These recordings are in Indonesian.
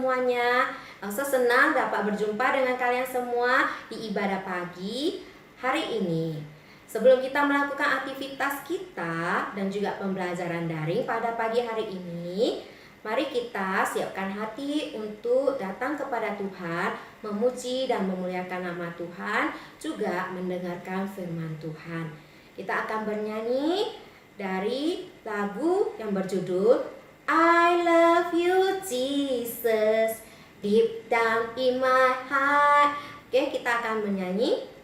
semuanya. Elsa senang dapat berjumpa dengan kalian semua di ibadah pagi hari ini. Sebelum kita melakukan aktivitas kita dan juga pembelajaran daring pada pagi hari ini, mari kita siapkan hati untuk datang kepada Tuhan, memuji dan memuliakan nama Tuhan, juga mendengarkan firman Tuhan. Kita akan bernyanyi dari lagu yang berjudul I love you Jesus, deep down in my heart. Oke, kita akan menyanyi.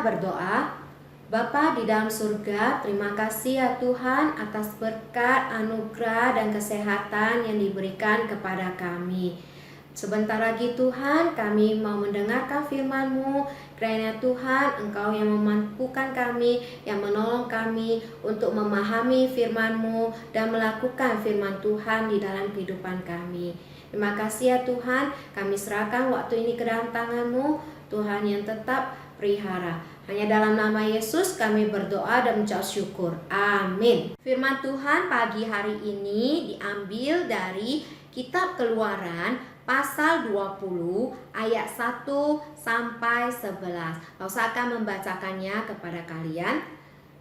Berdoa. Bapa di dalam surga, terima kasih ya Tuhan atas berkat, anugerah, dan kesehatan yang diberikan kepada kami. Sebentar lagi Tuhan, kami mau mendengarkan firman-Mu. Kiranya Tuhan, Engkau yang memampukan kami, yang menolong kami untuk memahami firman-Mu dan melakukan firman Tuhan di dalam kehidupan kami. Terima kasih ya Tuhan, kami serahkan waktu ini ke dalam tangan-Mu, Tuhan yang tetap pelihara. Hanya dalam nama Yesus kami berdoa dan mengucap syukur. Amin. Firman Tuhan pagi hari ini diambil dari Kitab Keluaran pasal 20 ayat 1 sampai 11. Saya akan membacakannya kepada kalian.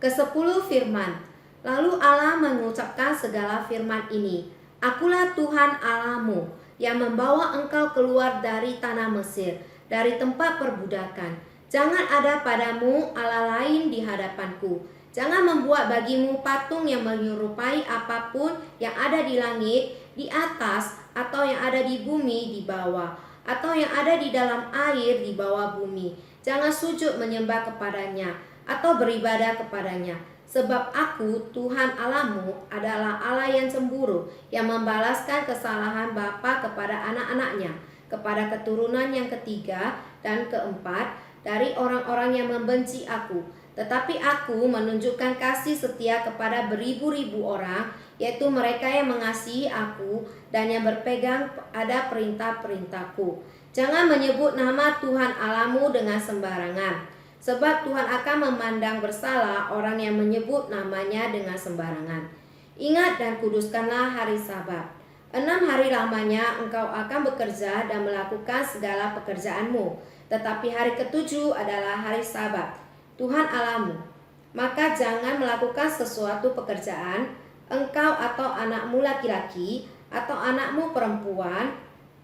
Ke-10 firman. Lalu Allah mengucapkan segala firman ini. Akulah Tuhan Allahmu yang membawa engkau keluar dari tanah Mesir, dari tempat perbudakan. Jangan ada padamu Allah lain di hadapanku. Jangan membuat bagimu patung yang menyerupai apapun yang ada di langit, di atas, atau yang ada di bumi di bawah, atau yang ada di dalam air di bawah bumi. Jangan sujud menyembah kepadanya, atau beribadah kepadanya. Sebab aku, Tuhan Allahmu, adalah Allah yang cemburu, yang membalaskan kesalahan bapa kepada anak-anaknya, kepada keturunan yang ketiga dan keempat, dari orang-orang yang membenci aku. Tetapi aku menunjukkan kasih setia kepada beribu-ribu orang, yaitu mereka yang mengasihi aku dan yang berpegang pada perintah-perintahku. Jangan menyebut nama Tuhan Allahmu dengan sembarangan, sebab Tuhan akan memandang bersalah orang yang menyebut namanya dengan sembarangan. Ingat dan kuduskanlah hari Sabat. 6 hari lamanya engkau akan bekerja dan melakukan segala pekerjaanmu. Tetapi hari ke-7 adalah hari Sabat, Tuhan Allahmu. Maka jangan melakukan sesuatu pekerjaan, engkau atau anakmu laki-laki, atau anakmu perempuan,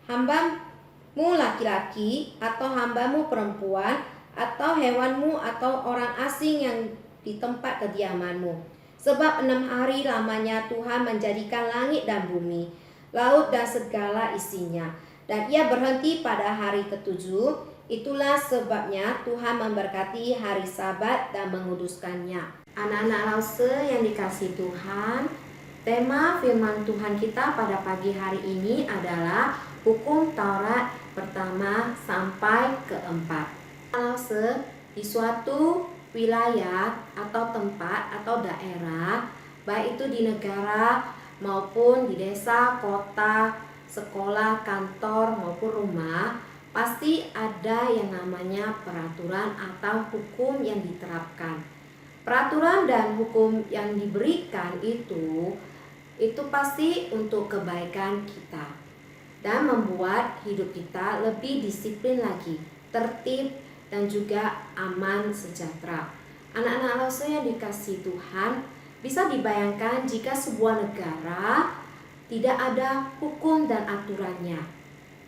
hambamu laki-laki, atau hambamu perempuan, atau hewanmu, atau orang asing yang di tempat kediamanmu. Sebab 6 hari lamanya Tuhan menjadikan langit dan bumi, laut dan segala isinya. Dan ia berhenti pada hari ke-7. Itulah sebabnya Tuhan memberkati hari Sabat dan menguduskannya. Anak-anak Lause yang dikasihi Tuhan, tema firman Tuhan kita pada pagi hari ini adalah hukum Taurat pertama sampai keempat. Lause, di suatu wilayah atau tempat atau daerah, baik itu di negara maupun di desa, kota, sekolah, kantor maupun rumah, pasti ada yang namanya peraturan atau hukum yang diterapkan. Peraturan dan hukum yang diberikan itu itu pasti untuk kebaikan kita dan membuat hidup kita lebih disiplin lagi, tertib dan juga aman sejahtera. Anak-anak Lause yang dikasihi Tuhan, bisa dibayangkan jika sebuah negara tidak ada hukum dan aturannya,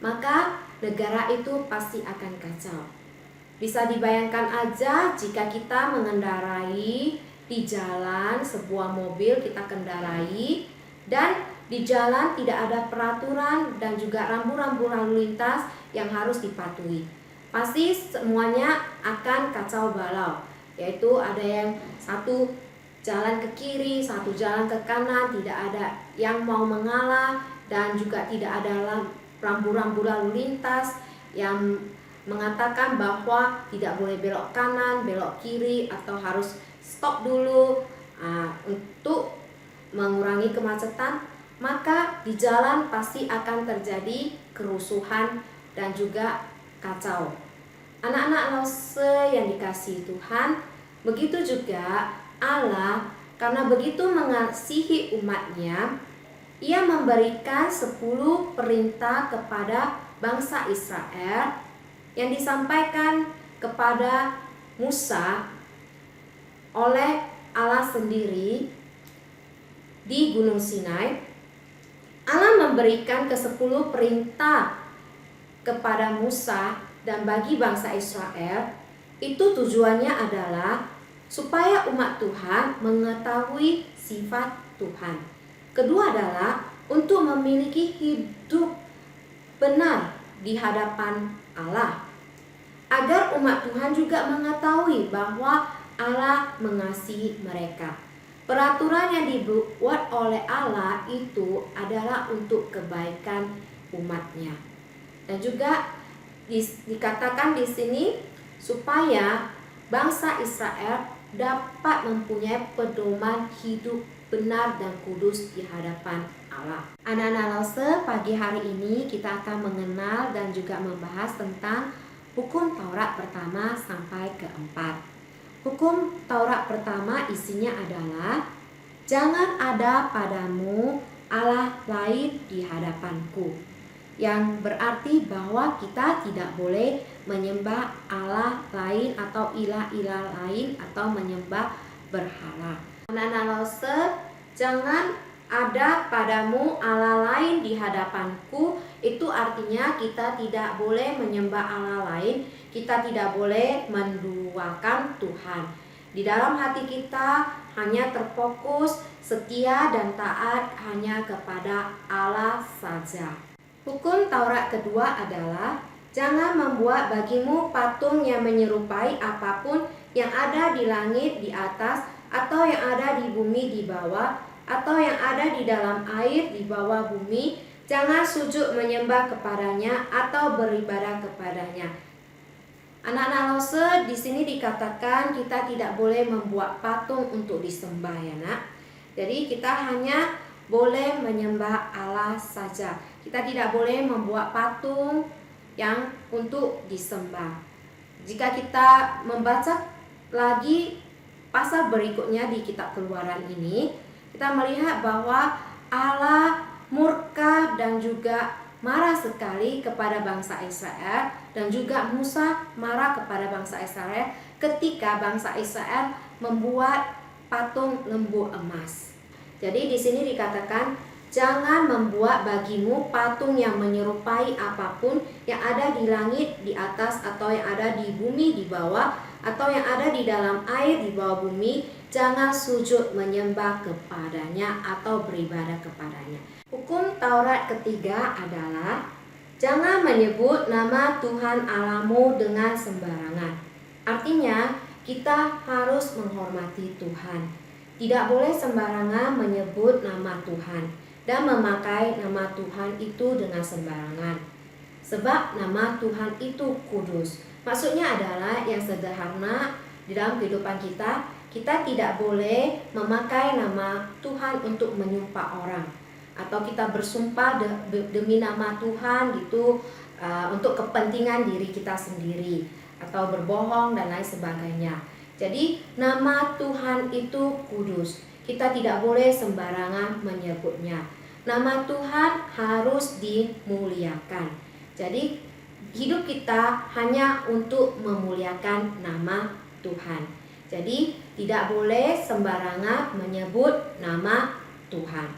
maka negara itu pasti akan kacau. Bisa dibayangkan aja jika kita mengendarai di jalan, sebuah mobil kita kendarai dan di jalan tidak ada peraturan dan juga rambu-rambu lalu lintas yang harus dipatuhi. Pasti semuanya akan kacau balau, yaitu ada yang satu jalan ke kiri, satu jalan ke kanan, tidak ada yang mau mengalah dan juga tidak ada rambu-rambu lalu lintas yang mengatakan bahwa tidak boleh belok kanan, belok kiri atau harus stop dulu untuk mengurangi kemacetan. Maka di jalan pasti akan terjadi kerusuhan dan juga kacau. Anak-anak Lause yang dikasihi Tuhan, begitu juga Allah karena begitu mengasihi umatnya, Ia memberikan 10 perintah kepada bangsa Israel yang disampaikan kepada Musa oleh Allah sendiri di Gunung Sinai. Allah memberikan ke-10 perintah kepada Musa dan bagi bangsa Israel. Itu tujuannya adalah supaya umat Tuhan mengetahui sifat Tuhan. Kedua adalah untuk memiliki hidup benar di hadapan Allah, agar umat Tuhan juga mengetahui bahwa Allah mengasihi mereka. Peraturan yang dibuat oleh Allah itu adalah untuk kebaikan umatnya. Dan juga dikatakan di sini supaya bangsa Israel dapat mempunyai pedoman hidup benar dan kudus di hadapan Allah. Anak-anak Lause, pagi hari ini kita akan mengenal dan juga membahas tentang hukum Taurat pertama sampai keempat. Hukum Taurat pertama isinya adalah jangan ada padamu Allah lain di hadapanku, yang berarti bahwa kita tidak boleh menyembah Allah lain atau ilah-ilah lain atau menyembah berhala. Anak-anak Lause, jangan ada padamu Allah lain di hadapanku, itu artinya kita tidak boleh menyembah Allah lain, kita tidak boleh menduakan Tuhan. Di dalam hati kita hanya terfokus, setia dan taat hanya kepada Allah saja. Hukum Taurat kedua adalah jangan membuat bagimu patung yang menyerupai apapun yang ada di langit di atas, atau yang ada di bumi di bawah, atau yang ada di dalam air di bawah bumi. Jangan sujud menyembah kepadanya atau beribadah kepadanya. Anak-anak Lause, di sini dikatakan kita tidak boleh membuat patung untuk disembah, ya nak. Jadi kita hanya boleh menyembah Allah saja. Kita tidak boleh membuat patung yang untuk disembah. Jika kita membaca lagi pasal berikutnya di kitab Keluaran ini, kita melihat bahwa Allah murka dan juga marah sekali kepada bangsa Israel, dan juga Musa marah kepada bangsa Israel ketika bangsa Israel membuat patung lembu emas. Jadi di sini dikatakan jangan membuat bagimu patung yang menyerupai apapun yang ada di langit di atas, atau yang ada di bumi di bawah, atau yang ada di dalam air di bawah bumi. Jangan sujud menyembah kepadanya atau beribadah kepadanya. Hukum Taurat ketiga adalah jangan menyebut nama Tuhan Allahmu dengan sembarangan. Artinya kita harus menghormati Tuhan. Tidak boleh sembarangan menyebut nama Tuhan dan memakai nama Tuhan itu dengan sembarangan. Sebab nama Tuhan itu kudus. Maksudnya adalah yang sederhana di dalam kehidupan kita, kita tidak boleh memakai nama Tuhan untuk menyumpah orang, atau kita bersumpah demi nama Tuhan gitu untuk kepentingan diri kita sendiri, atau berbohong dan lain sebagainya. Jadi nama Tuhan itu kudus. kita tidak boleh sembarangan menyebutnya. Nama Tuhan harus dimuliakan. Jadi hidup kita hanya untuk memuliakan nama Tuhan. Jadi tidak boleh sembarangan menyebut nama Tuhan.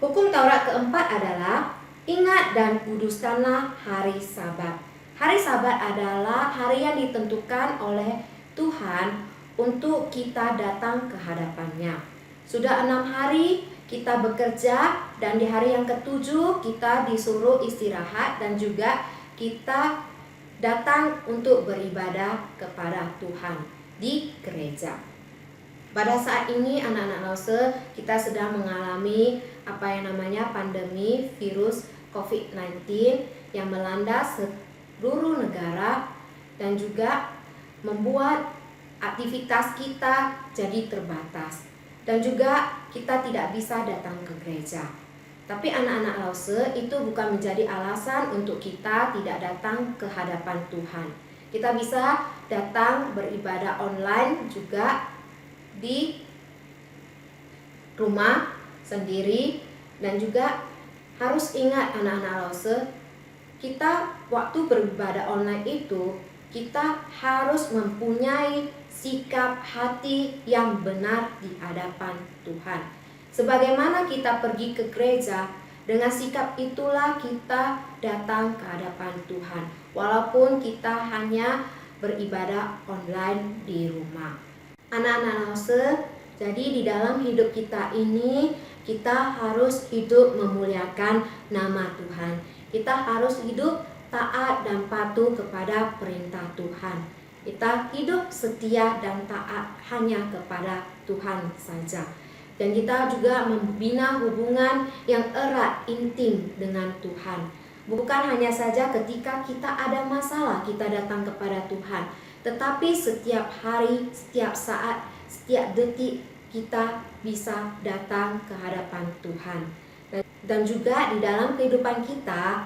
Hukum Taurat keempat adalah ingat dan kuduskanlah hari Sabat. Hari Sabat adalah hari yang ditentukan oleh Tuhan untuk kita datang ke hadapannya. Sudah 6 hari kita bekerja dan di hari yang ketujuh kita disuruh istirahat dan juga kita datang untuk beribadah kepada Tuhan di gereja. Pada saat ini anak-anak Lause, kita sedang mengalami pandemi virus COVID-19 yang melanda seluruh negara dan juga membuat aktivitas kita jadi terbatas. Dan juga kita tidak bisa datang ke gereja. Tapi anak-anak Lause, itu bukan menjadi alasan untuk kita tidak datang ke hadapan Tuhan. Kita bisa datang beribadah online juga di rumah sendiri. Dan juga harus ingat anak-anak Lause, kita waktu beribadah online itu kita harus mempunyai sikap hati yang benar di hadapan Tuhan. Sebagaimana kita pergi ke gereja, dengan sikap itulah kita datang ke hadapan Tuhan. Walaupun kita hanya beribadah online di rumah. Anak-anak Lause, jadi di dalam hidup kita ini, kita harus hidup memuliakan nama Tuhan. Kita harus hidup taat dan patuh kepada perintah Tuhan. Kita hidup setia dan taat hanya kepada Tuhan saja. Dan kita juga membina hubungan yang erat, intim dengan Tuhan. Bukan hanya saja ketika kita ada masalah kita datang kepada Tuhan, tetapi setiap hari, setiap saat, setiap detik kita bisa datang ke hadapan Tuhan. Dan juga di dalam kehidupan kita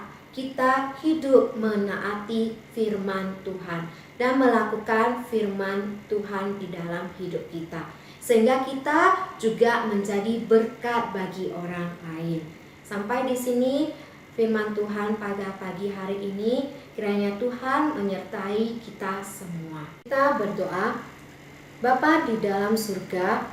hidup menaati firman Tuhan dan melakukan firman Tuhan di dalam hidup kita, sehingga kita juga menjadi berkat bagi orang lain. Sampai di sini firman Tuhan pada pagi hari ini. Kiranya Tuhan menyertai kita semua. Kita berdoa. Bapa di dalam surga,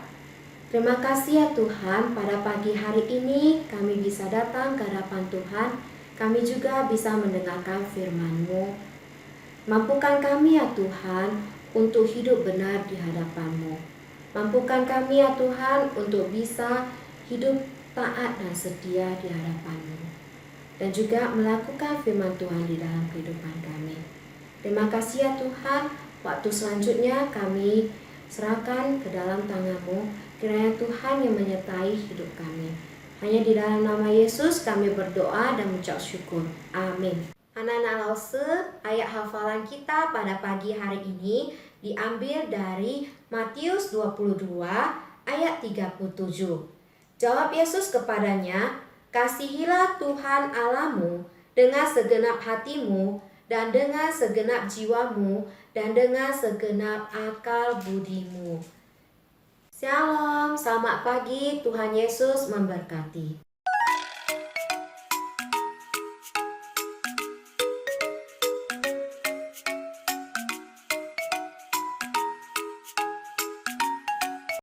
terima kasih ya Tuhan, pada pagi hari ini kami bisa datang ke hadapan Tuhan. Kami juga bisa mendengarkan firman-Mu. Mampukan kami ya Tuhan untuk hidup benar di hadapan-Mu. Mampukan kami ya Tuhan untuk bisa hidup taat dan setia di hadapan-Mu. Dan juga melakukan firman Tuhan di dalam kehidupan kami. Terima kasih ya Tuhan, waktu selanjutnya kami serahkan ke dalam tangan-Mu. Kiranya Tuhan yang menyertai hidup kami. Hanya di dalam nama Yesus kami berdoa dan mengucap syukur. Amin. Anak-anak Lause, ayat hafalan kita pada pagi hari ini diambil dari Matius 22 ayat 37. Jawab Yesus kepadanya, kasihilah Tuhan Allahmu dengan segenap hatimu dan dengan segenap jiwamu dan dengan segenap akal budimu. Shalom, selamat pagi, Tuhan Yesus memberkati.